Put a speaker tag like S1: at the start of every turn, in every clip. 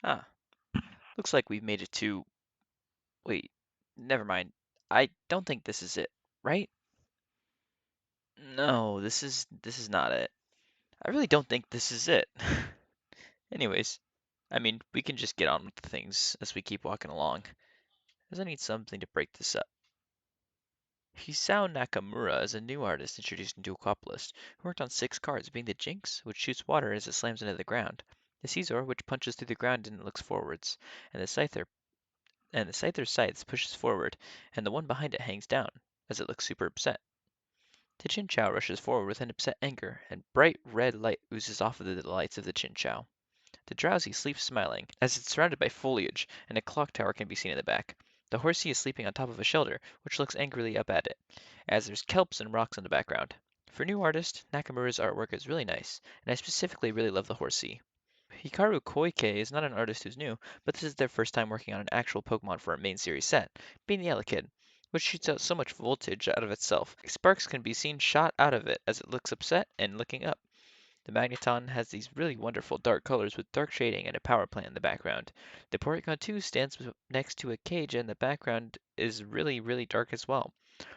S1: Ah, looks like we've made it to... Wait, never mind. I don't think this is it, right? No, this is not it. I really don't think this is it. Anyways, I mean, we can just get on with the things as we keep walking along, as I need something to break this up. Hisao Nakamura is a new artist introduced into Aquapolis, who worked on 6 cards, being the Jinx, which shoots water as it slams into the ground, the Caesar, which punches through the ground and looks forwards, and the Scyther's scythe pushes forward, and the one behind it hangs down, as it looks super upset. The Chinchou rushes forward with an upset anger, and bright red light oozes off of the lights of the Chinchou. The Drowsy sleeps smiling, as it's surrounded by foliage, and a clock tower can be seen in the back. The Horsey is sleeping on top of a shelter, which looks angrily up at it, as there's kelps and rocks in the background. For a new artist, Nakamura's artwork is really nice, and I specifically really love the Horsey. Hikaru Koike is not an artist who's new, but this is their first time working on an actual Pokemon for a main series set, being the Elekid, which shoots out so much voltage out of itself. Sparks can be seen shot out of it as it looks upset and looking up. The Magneton has these really wonderful dark colors with dark shading and a power plant in the background. The Porygon 2 stands next to a cage and the background is really, really dark as well.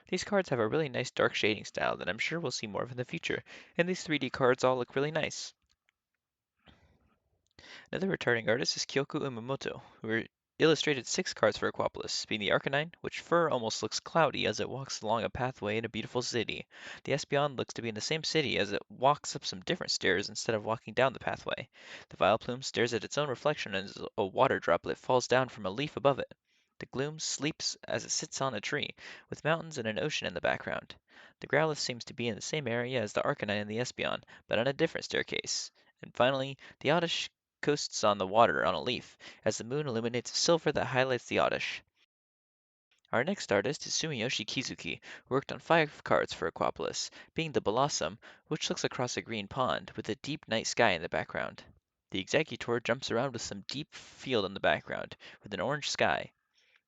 S1: These cards have a really nice dark shading style that I'm sure we'll see more of in the future, and these 3D cards all look really nice. Another returning artist is Kyoku Umamoto, who illustrated 6 cards for Aquapolis, being the Arcanine, which fur almost looks cloudy as it walks along a pathway in a beautiful city. The Espeon looks to be in the same city as it walks up some different stairs instead of walking down the pathway. The Vileplume stares at its own reflection as a water droplet falls down from a leaf above it. The Gloom sleeps as it sits on a tree, with mountains and an ocean in the background. The Growlithe seems to be in the same area as the Arcanine and the Espeon, but on a different staircase. And finally, the Oddish coasts on the water on a leaf, as the moon illuminates silver that highlights the Oddish. Our next artist is Sumiyoshi Kizuki, who worked on 5 cards for Aquapolis, being the Blossom, which looks across a green pond, with a deep night sky in the background. The Executor jumps around with some deep field in the background, with an orange sky.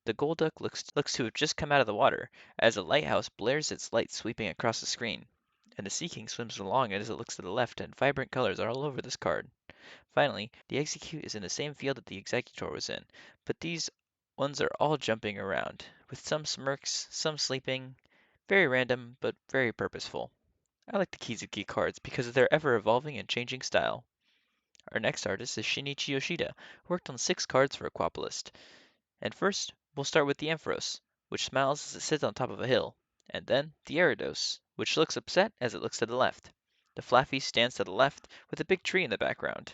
S1: The Golduck looks to have just come out of the water, as a lighthouse blares its light sweeping across the screen. And the Sea King swims along as it looks to the left, and vibrant colors are all over this card. Finally, the Execute is in the same field that the Executor was in, but these ones are all jumping around, with some smirks, some sleeping, very random, but very purposeful. I like the Kizuki cards because of their ever-evolving and changing style. Our next artist is Shinichi Yoshida, who worked on 6 cards for Aquapolis. And first, we'll start with the Ampharos, which smiles as it sits on top of a hill, and then the Gyarados, which looks upset as it looks to the left. The Flaffy stands to the left, with a big tree in the background.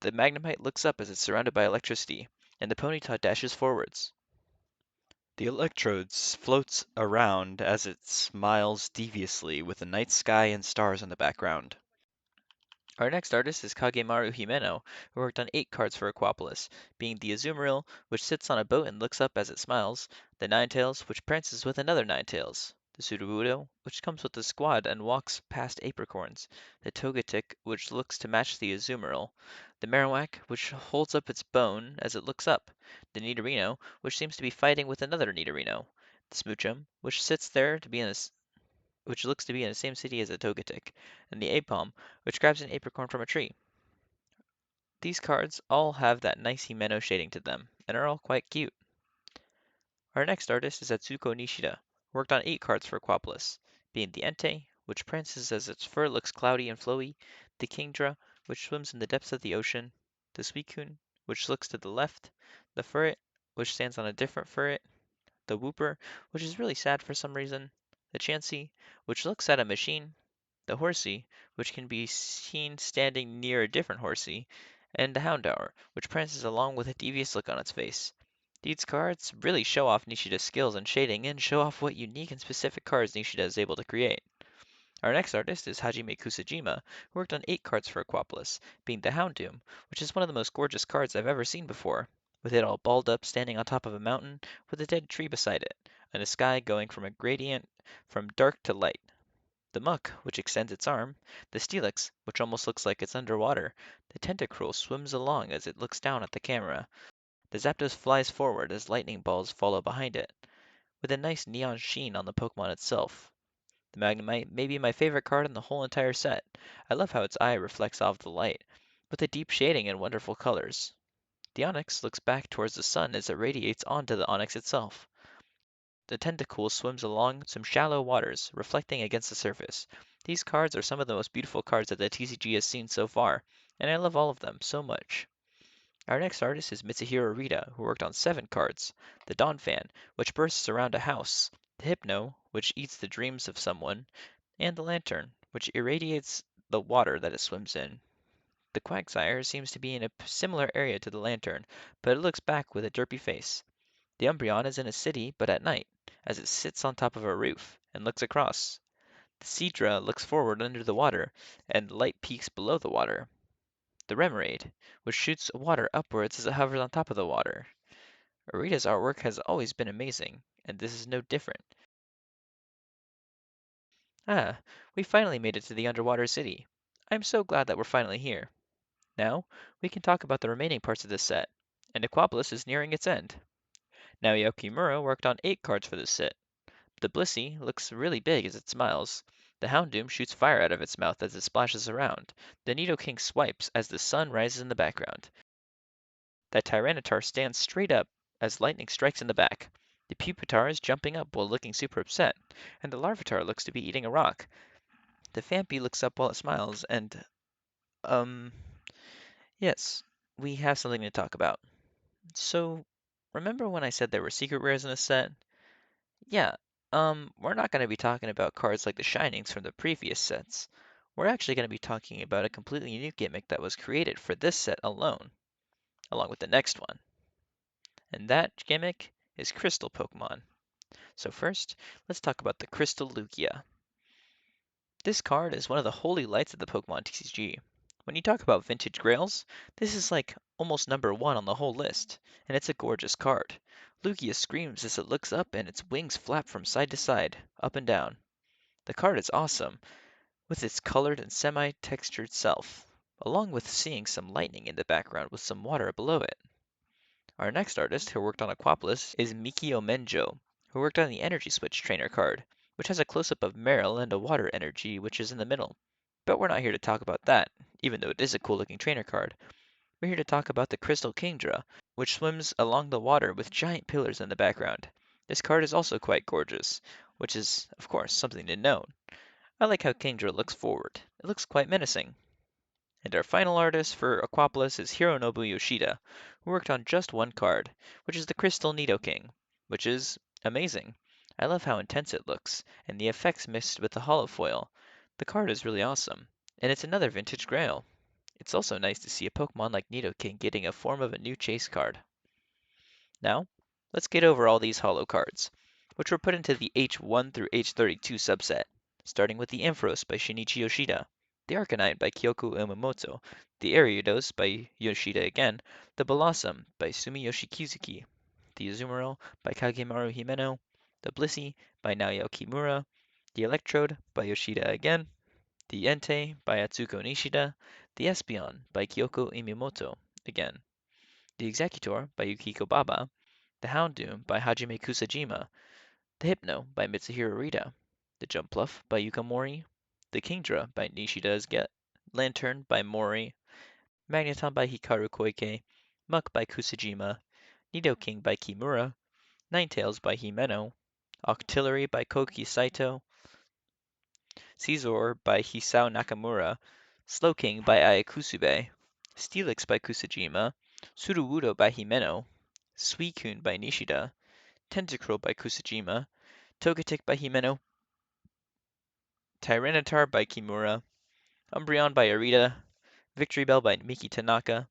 S1: The Magnemite looks up as it's surrounded by electricity, and the Ponyta dashes forwards. The Electrodes floats around as it smiles deviously with the night sky and stars in the background. Our next artist is Kagemaru Himeno, who worked on 8 cards for Aquapolis, being the Azumarill, which sits on a boat and looks up as it smiles, the Ninetales, which prances with another Ninetales, the Sudowoodo, which comes with a squad and walks past apricorns, the Togetic, which looks to match the Azumarill, the Marowak, which holds up its bone as it looks up, the Nidorino, which seems to be fighting with another Nidorino, the Smoochum, which sits there to be in a which looks to be in the same city as a Togetic, and the Aipom, which grabs an apricorn from a tree. These cards all have that nice Himeno shading to them, and are all quite cute. Our next artist is Atsuko Nishida, who worked on 8 cards for Aquapolis, being the Entei, which prances as its fur looks cloudy and flowy, the Kingdra, which swims in the depths of the ocean, the Suicune, which looks to the left, the Furret, which stands on a different Furret, the Wooper, which is really sad for some reason, the Chansey, which looks at a machine, the Horsey, which can be seen standing near a different Horsey, and the Houndour, which prances along with a devious look on its face. These cards really show off Nishida's skills in shading and show off what unique and specific cards Nishida is able to create. Our next artist is Hajime Kusajima, who worked on 8 cards for Aquapolis, being the Houndoom, which is one of the most gorgeous cards I've ever seen before, with it all balled up standing on top of a mountain with a dead tree beside it, and a sky going from a gradient from dark to light. The Muck, which extends its arm, the Steelix, which almost looks like it's underwater, the Tentacruel swims along as it looks down at the camera, the Zapdos flies forward as lightning balls follow behind it, with a nice neon sheen on the Pokemon itself. The Magnemite may be my favorite card in the whole entire set. I love how its eye reflects off the light, with a deep shading and wonderful colors. The onyx looks back towards the sun as it radiates onto the onyx itself. The tentacle swims along some shallow waters, reflecting against the surface. These cards are some of the most beautiful cards that the TCG has seen so far, and I love all of them so much. Our next artist is Mitsuhiro Rita, who worked on 7 cards. The Dawn Fan, which bursts around a house. The Hypno, which eats the dreams of someone. And the Lantern, which irradiates the water that it swims in. The Quagsire seems to be in a similar area to the Lantern, but it looks back with a derpy face. The Umbreon is in a city, but at night, as it sits on top of a roof and looks across. The Seadra looks forward under the water, and light peaks below the water. The Remoraid, which shoots water upwards as it hovers on top of the water. Arita's artwork has always been amazing, and this is no different. Ah, we finally made it to the underwater city. I'm so glad that we're finally here. Now, we can talk about the remaining parts of this set, and Aquapolis is nearing its end. Naoya Kimura worked on 8 cards for this set. The Blissey looks really big as it smiles. The Houndoom shoots fire out of its mouth as it splashes around. The Nidoking swipes as the sun rises in the background. The Tyranitar stands straight up as lightning strikes in the back. The Pupitar is jumping up while looking super upset, and the Larvitar looks to be eating a rock. The Phampi looks up while it smiles, and, um, yes, we have something to talk about. So, remember when I said there were secret rares in this set? Yeah, we're not going to be talking about cards like the Shinings from the previous sets. We're actually going to be talking about a completely new gimmick that was created for this set alone, along with the next one. And that gimmick is Crystal Pokemon. So first, let's talk about the Crystal Lugia. This card is one of the holy lights of the Pokemon TCG. When you talk about vintage grails, this is like almost number 1 on the whole list, and it's a gorgeous card. Lugia screams as it looks up and its wings flap from side to side, up and down. The card is awesome, with its colored and semi-textured self, along with seeing some lightning in the background with some water below it. Our next artist who worked on Aquapolis is Mikio Menjo, who worked on the Energy Switch Trainer card, which has a close-up of Meryl and a water energy which is in the middle. But we're not here to talk about that, even though it is a cool-looking trainer card. We're here to talk about the Crystal Kingdra, which swims along the water with giant pillars in the background. This card is also quite gorgeous, which is, of course, something to note. I like how Kingdra looks forward. It looks quite menacing. And our final artist for Aquapolis is Hironobu Yoshida, who worked on just one card, which is the Crystal Nidoking, which is amazing. I love how intense it looks, and the effects mixed with the holofoil. The card is really awesome, and it's another vintage grail. It's also nice to see a Pokemon like Nidoking getting a form of a new chase card. Now, let's get over all these holo cards, which were put into the H1 through H32 subset, starting with the Ampharos by Shinichi Yoshida, the Arcanine by Kyoku Uemoto, the Ariados by Yoshida again, the Blossom by Sumiyoshi Kizuki, the Azumarill by Kagemaru Himeno, the Blissey by Naoya Kimura, the Electrode by Yoshida again, the Entei by Atsuko Nishida, the Espeon by Kyoko Imimoto again, the Executor by Yukiko Baba, the Houndoom by Hajime Kusajima, the Hypno by Mitsuhiro Rita, the Jumpluff by Yuka Mori, the Kingdra by Nishida's Get, Lantern by Mori, Magneton by Hikaru Koike, Muck by Kusajima, Nidoking by Kimura, Ninetales by Himeno, Octillery by Koki Saito, Caesar by Hisao Nakamura, Slowking by Ayakusube, Steelix by Kusajima, Suruwudo by Himeno, Suicune by Nishida, Tentacruel by Kusajima, Togetic by Himeno, Tyranitar by Kimura, Umbreon by Arita, Victory Bell by Miki Tanaka,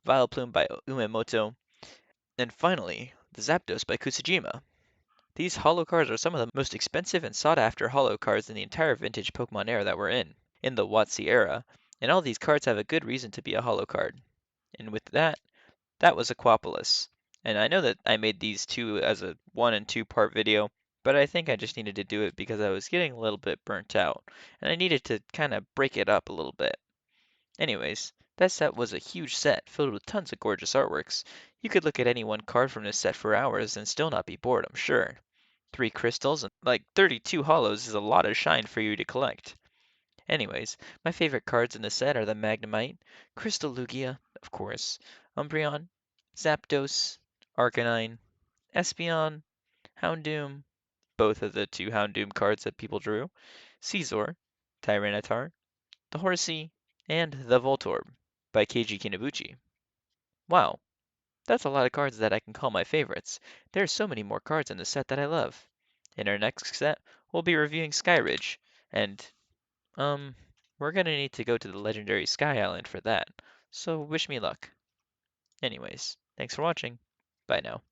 S1: Vileplume by Uemoto, and finally, the Zapdos by Kusajima. These holo cards are some of the most expensive and sought after holo cards in the entire vintage Pokemon era that we're in the WotC era, and all these cards have a good reason to be a holo card. And with that, that was Aquapolis. And I know that I made these two as a 1 and 2 part video, but I think I just needed to do it because I was getting a little bit burnt out, and I needed to kind of break it up a little bit. Anyways, that set was a huge set filled with tons of gorgeous artworks. You could look at any one card from this set for hours and still not be bored, I'm sure. 3 crystals and like 32 holos is a lot of shine for you to collect. Anyways, my favorite cards in the set are the Magnemite, Crystal Lugia, of course, Umbreon, Zapdos, Arcanine, Espeon, Houndoom, both of the two Houndoom cards that people drew, Caesar, Tyranitar, the Horsey, and the Voltorb by Keiji Kinabuchi. Wow, that's a lot of cards that I can call my favorites. There are so many more cards in the set that I love. In our next set, we'll be reviewing Skyridge, and, we're gonna need to go to the legendary Sky Island for that, so wish me luck. Anyways, thanks for watching. Bye now.